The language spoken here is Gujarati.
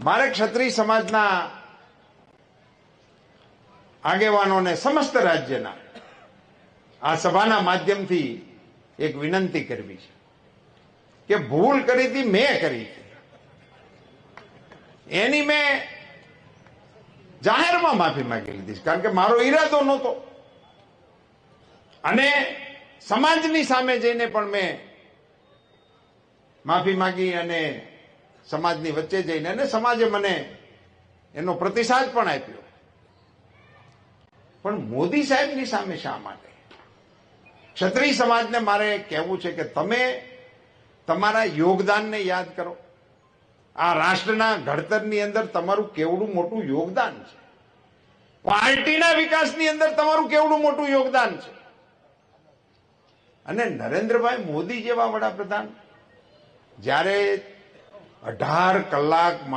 મારે ક્ષત્રિય સમાજના આગેવાનોને સમસ્ત રાજ્યના આ સભાના માધ્યમથી એક વિનંતી કરવી છે કે ભૂલ કરી હતી, મેં કરી હતી, એની મેં જાહેરમાં માફી માંગી લીધી, કારણ કે મારો ઈરાદો નહોતો. અને સમાજની સામે જઈને પણ મેં માફી માંગી અને સમાજની વચ્ચે જઈને અને સમાજે મને એનો પ્રતિસાદ પણ આપ્યો. પણ મોદી સાહેબની સામે શા માટે? ક્ષત્રિય સમાજને મારે કહેવું છે કે તમે તમારા યોગદાનને યાદ કરો. આ રાષ્ટ્રના ઘડતરની અંદર તમારું કેવડું મોટું યોગદાન છે. પાર્ટીના વિકાસની અંદર તમારું કેવડું મોટું યોગદાન છે. અને નરેન્દ્રભાઈ મોદી જેવા વડાપ્રધાન જ્યારે 18 કલાક